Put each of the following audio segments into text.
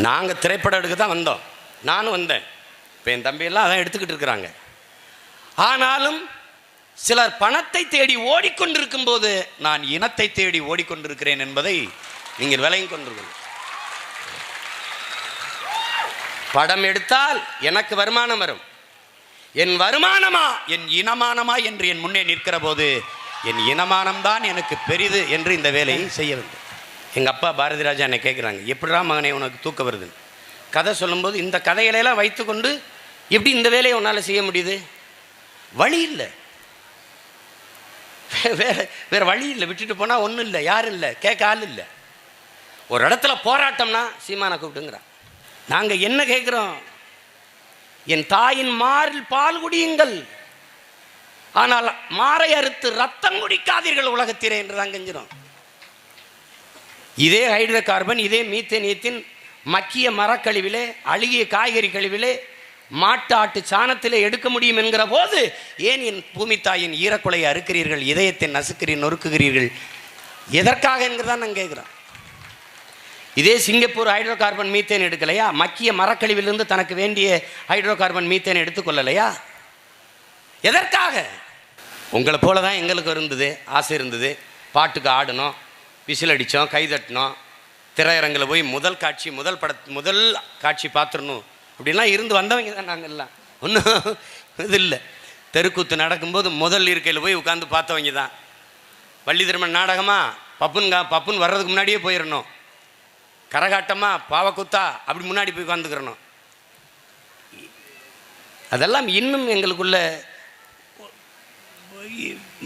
நாங்கள் திரைப்படம் எடுக்க தான் வந்தோம், நானும் வந்தேன். இப்போ என் தம்பியெல்லாம் அதான் எடுத்துக்கிட்டு இருக்கிறாங்க. ஆனாலும் சிலர் பணத்தை தேடி ஓடிக்கொண்டிருக்கும் போது நான் இனத்தை தேடி ஓடிக்கொண்டிருக்கிறேன் என்பதை நீங்கள் விளங்கி கொண்டிருக்கணும். படம் எடுத்தால் எனக்கு வருமானம் வரும். என் வருமானமா என் இனமானமா என்று என் முன்னே நிற்கிற போது என் இனமானம்தான் எனக்கு பெரிது என்று இந்த வேலையை செய்ய வேண்டும். எங்கள் அப்பா பாரதி ராஜா என்னை கேட்குறாங்க, எப்படிரா மகனே உனக்கு தூக்கம் வருதுன்னு. கதை சொல்லும்போது இந்த கதைகளையெல்லாம் வைத்துக்கொண்டு எப்படி இந்த வேலையை உன்னால் செய்ய முடியுது? வழி இல்லை, வேறு வழி இல்லை. விட்டுட்டு போனால் ஒன்றும் இல்லை, யாரும் இல்லை, கேட்க ஆள் இல்லை. ஒரு இடத்துல போராட்டம்னா சீமானை கூப்பிட்டுங்கிறான். நாங்கள் என்ன கேட்குறோம்? என் தாயின் மாரில் பால் குடியுங்கள், ஆனால் மாரை அறுத்து ரத்தம் குடிக்காதீர்கள் உலகத்திலே என்று தான் கெஞ்சிரும். இதே ஹைட்ரோ கார்பன், இதே மீத்தேனியத்தின் மக்கிய மரக்கழிவிலே, அழுகிய காய்கறி கழிவிலே, மாட்டு ஆட்டு சாணத்திலே எடுக்க முடியும் என்கிற போது ஏன் என் பூமி தாயின் ஈரக்குலையை அறுக்கிறீர்கள், இதயத்தை நொறுக்குகிறீர்கள்? எதற்காக என்கிறதான் நாங்கள் கேட்குறோம். இதே சிங்கப்பூர் ஹைட்ரோ கார்பன் மீத்தேன் எடுக்கலையா? மக்கிய மரக்கழிவிலிருந்து தனக்கு வேண்டிய ஹைட்ரோ கார்பன் மீத்தேன் எடுத்துக்கொள்ளலையா? எதற்காக? உங்களை போல தான் எங்களுக்கு இருந்தது, ஆசை இருந்தது. பாட்டுக்கு ஆடணும், விசில் அடித்தோம், கைதட்டினோம், திரையரங்கில் போய் முதல் காட்சி பார்த்துடணும் அப்படின்லாம் இருந்து வந்தவங்க தான் நாங்கள் எல்லாம். ஒன்றும் இது இல்லை. தெருக்கூத்து நடக்கும்போது முதல் இருக்கையில் போய் உட்காந்து பார்த்தவங்க தான். வள்ளி திருமண் நாடகமாக பப்புன் வர்றதுக்கு முன்னாடியே போயிடணும். கரகாட்டமாக பாவக்குத்தா அப்படி முன்னாடி போய் உட்காந்துக்கிறணும். அதெல்லாம் இன்னும் எங்களுக்குள்ள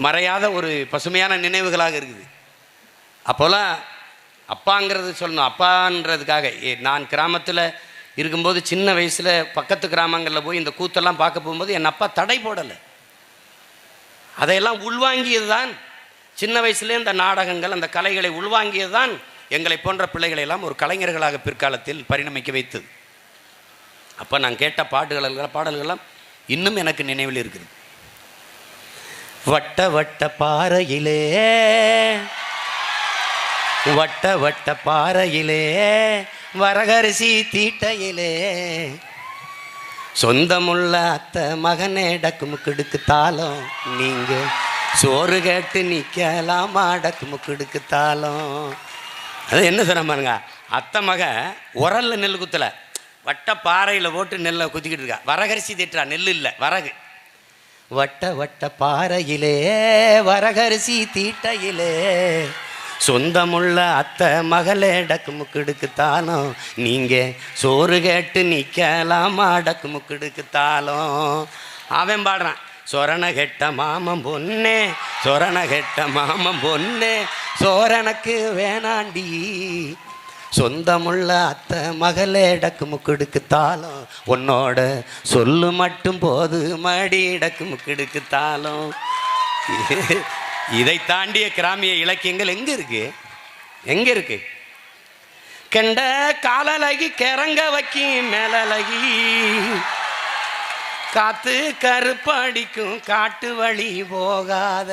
மறையாத ஒரு பசுமையான நினைவுகளாக இருக்குது. அப்போலாம் அப்பாங்கிறது சொல்லணும். அப்பான்றதுக்காக நான் கிராமத்தில் இருக்கும்போது சின்ன வயசில் பக்கத்து கிராமங்களில் போய் இந்த கூத்தெல்லாம் பார்க்க போகும்போது என் அப்பா தடை போடலை. அதையெல்லாம் உள்வாங்கியது தான் சின்ன வயசுலேயே இந்த நாடகங்கள், அந்த கலைகளை உள்வாங்கியது தான் எங்களை போன்ற பிள்ளைகளை எல்லாம் ஒரு கலைஞர்களாக பிற்காலத்தில் பரிணமிக்க வைத்தது. அப்போ நான் கேட்ட பாடல்கள்லாம் இன்னும் எனக்கு நினைவில் இருக்குது. வட்ட வட்ட பாறையிலே, வட்ட வட்ட பாறையிலே, வரகரிசி தீட்டையிலே, சொந்தமுள்ள அத்தை மகனே டக்குமுக்குடுக்கு தாளம், நீங்க சோறு கேட்டு நிற்கலாமா டக்குமுக்குடுக்கு தாளம். அது என்ன சொன்ன பாருங்க, அத்தை மக உரல்ல நெல் குத்தலை, வட்ட பாறையில் போட்டு நெல்லை குத்திக்கிட்டு இருக்கா. வரகரிசி தீட்டுறா, நெல் இல்லை வரகு. வட்ட வட்ட பாறையிலே, வரகரிசி தீட்டையிலே, சொந்தமுள்ள அத்தை மகளே டக்குமுக்குடுக்கு தாளம், நீங்கள் சோறு கேட்டு நிற்கலாமா டக்குமுக்குடுக்கு தாளம். அவன் பாடுறான், சொரண கெட்ட மாமன் பொண்ணே, சொரண கெட்ட மாமன் பொண்ணே, சோரனுக்கு வேணாண்டி, சொந்தமுள்ள அத்தை மகளே டக்குமுக்குடுக்கு தாளம், உன்னோட சொல்லு மட்டும் போது மடி டக்குமுக்குடுக்கு தாளம். இதை தாண்டிய கிராமிய இலக்கியங்கள் எங்க இருக்கு? கெண்ட காலலகி கிறங்க வைக்கி மேலழகி, காத்து கருப்படிக்கும் காட்டு வழி போகாத,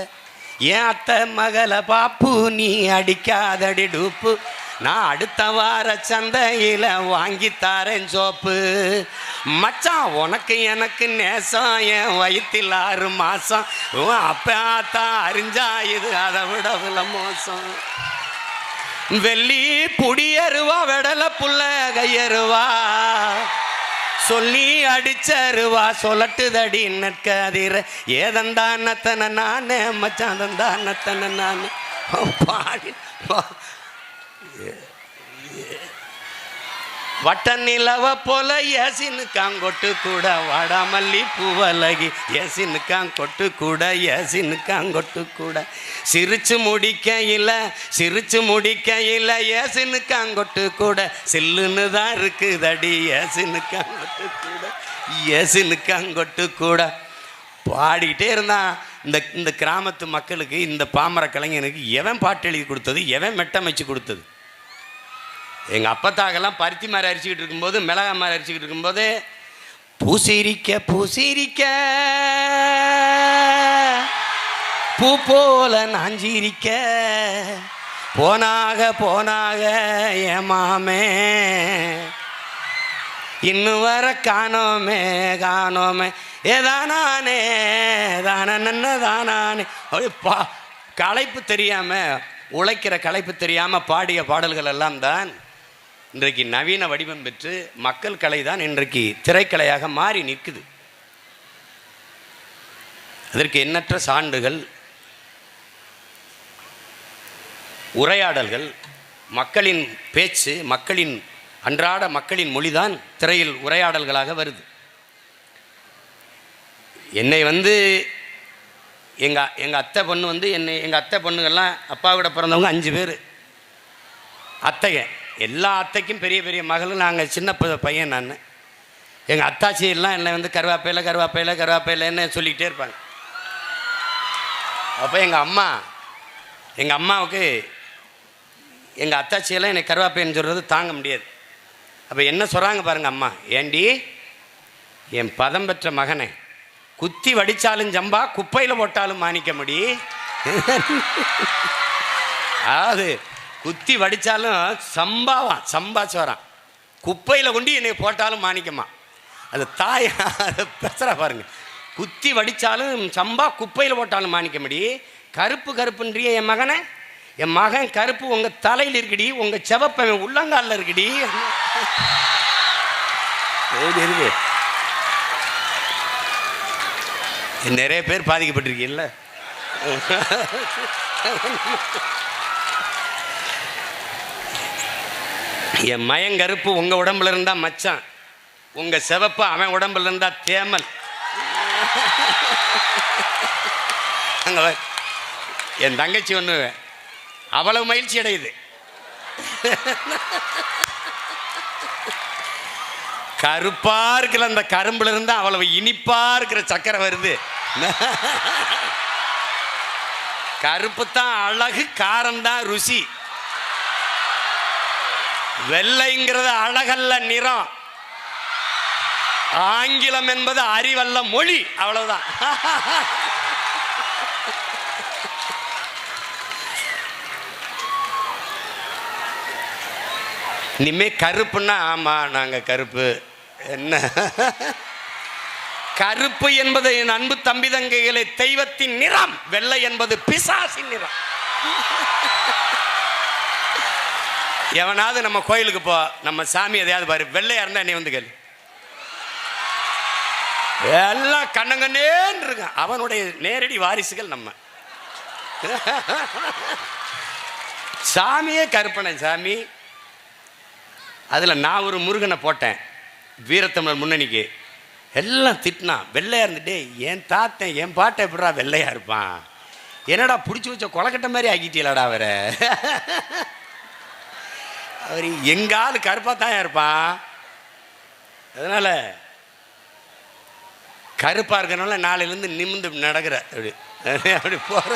ஏன் அத்தை மகளை பாப்பு நீ அடிக்காதடி டூப்பு, நான் அடுத்த வார சந்தையில் வாங்கித்தாரேன் சோப்பு. மச்சான் உனக்கு எனக்கு நேசம், என் வயிற்றில் 6 மாதம், அப்பத்தான் அறிஞ்சா இது அதை விட மோசம். வெள்ளி புடியருவா வெடலை புள்ள கையருவா, சொல்லி அடிச்சருவா சொல்லட்டுதடி நற்கதிர, ஏதந்தானத்தன நானே மச்சான் தந்தானத்தன நானே பாடி. வட்ட நிலவ போல ஏசினுக்காங்கொட்டு கூட வாடாமல்லி பூவலகி, ஏசினுக்காங்கொட்டு கூட ஏசினுக்காங்கொட்டு கூட, சிரிச்சு முடிக்கையில் ஏசினுக்காங்கொட்டு கூட சில்லுன்னு தான் இருக்குதடி, ஏசினுக்காங்கொட்டு கூட ஏசினுக்காங்கொட்டு கூட பாடிக்கிட்டே இருந்தான். இந்த கிராமத்து மக்களுக்கு, இந்த பாமர கலைஞனுக்கு எவன் பாட்டு எழுதி கொடுத்தது, எவன் மெட்டமைச்சு கொடுத்தது? எங்கள் அப்பத்தாக்கெல்லாம் பருத்தி மாதிரி அரிச்சிக்கிட்டு இருக்கும்போது, மிளகா மாதிரி அரிச்சிக்கிட்டு இருக்கும்போது, பூசிரிக்க பூ போல நாஞ்சிரிக்க, போனாக ஏமாமே இன்னும் வர காணோமே காணோமே ஏதானே தானே அப்படி களைப்பு தெரியாமல் உழைக்கிற களைப்பு தெரியாமல் பாடிய பாடல்கள் எல்லாம் தான் இன்றைக்கு நவீன வடிவம் பெற்று மக்கள் கலை தான் இன்றைக்கு திரைக்கலையாக மாறி நிற்குது. அதற்கு எண்ணற்ற சான்றுகள், உரையாடல்கள், மக்களின் பேச்சு, மக்களின் அன்றாட மக்களின் மொழிதான் திரையில் உரையாடல்களாக வருது. என்னை எங்கள் அத்தை பொண்ணு எங்கள் அத்தை பொண்ணுகள்லாம் அப்பாவோட பிறந்தவங்க 5 பேர் அத்தைங்க. எல்லா அத்தைக்கும் பெரிய பெரிய மகளும் நாங்கள் சின்ன பையன். நான் எங்கள் அத்தாச்சி எல்லாம் என்னை கருவாப்பையில் சொல்லிக்கிட்டே இருப்பாங்க. அப்போ எங்கள் அம்மாவுக்கு எங்கள் அத்தாச்சியெல்லாம் என்னை கருவாப்பைன்னு சொல்கிறது தாங்க முடியாது. அப்போ என்ன சொல்கிறாங்க பாருங்கள் அம்மா, ஏண்டி என் பதம் பெற்ற மகனை குத்தி வடித்தாலும் ஜம்பா குப்பையில் போட்டாலும் மாணிக்க முடி. அதாவது குத்தி வடித்தாலும் சம்பாச்சு வரான், குப்பையில் கொண்டு என்னை போட்டாலும் மாணிக்கம்மா. அது தாய் பேசுகிறா பாருங்க. குத்தி வடித்தாலும் சம்பா குப்பையில் போட்டாலும் மாணிக்க முடி. கருப்புன்றிய என் மகன் கருப்பு உங்கள் தலையில் இருக்குடி, உங்கள் செவப்பவன் உள்ளங்காலில் இருக்குடி. இருக்கு நிறைய பேர் பாதிக்கப்பட்டிருக்கீல்ல. என் மயங்கருப்பு உங்கள் உடம்புல இருந்தா மச்சான், உங்கள் செவப்பு அவன் உடம்புல இருந்தா தேமல். அங்கே என் தங்கச்சி ஒன்று அவ்வளவு மகிழ்ச்சி அடையுது. கருப்பா இருக்கிற அந்த கரும்புல இருந்தா அவ்வளவு இனிப்பா இருக்கிற சக்கரை வருது. கருப்பு தான் அழகு, காரம் தான் ருசி. வெள்ளைங்கிறது அழகல்ல நிறம், ஆங்கிலம் என்பது அறிவல்ல மொழி. அவ்வளவுதான். இனிமே கருப்புன்னா ஆமா நாங்க கருப்பு. என்ன கருப்பு என்பது என் அன்பு தம்பி தங்கைகளை தெய்வத்தின் நிறம், வெள்ளை என்பது பிசாசின் நிறம். எவனாவது நம்ம கோயிலுக்கு போ, நம்ம சாமி எதையாவது பாரு, வெள்ளையா இருந்தா என்னை வந்து கேளு, எல்லாம் கண்ணங்கண்ணேன்னு இருக்கான். அவனுடைய நேரடி வாரிசுகள் நம்ம. சாமியே கருப்பனை சாமி. அதில் நான் ஒரு முருகனை போட்டேன் வீரத்தமிழர் முன்னணிக்கு. எல்லாம் திட்டினா வெள்ளையா இருந்துட்டே, என் தாத்தன் என் பாட்டை எப்படா வெள்ளையா இருப்பான், என்னடா பிடிச்சி வச்ச கொலக்கட்டை மாதிரி ஆக்கிட்டீங்களாடா அவரை. அவர் எங்காலும் கருப்பாக தான் இருப்பான். அதனால் கருப்பாக இருக்கிறனால நாளையிலேருந்து நிமிந்து நடக்கிற அப்படி போகிற.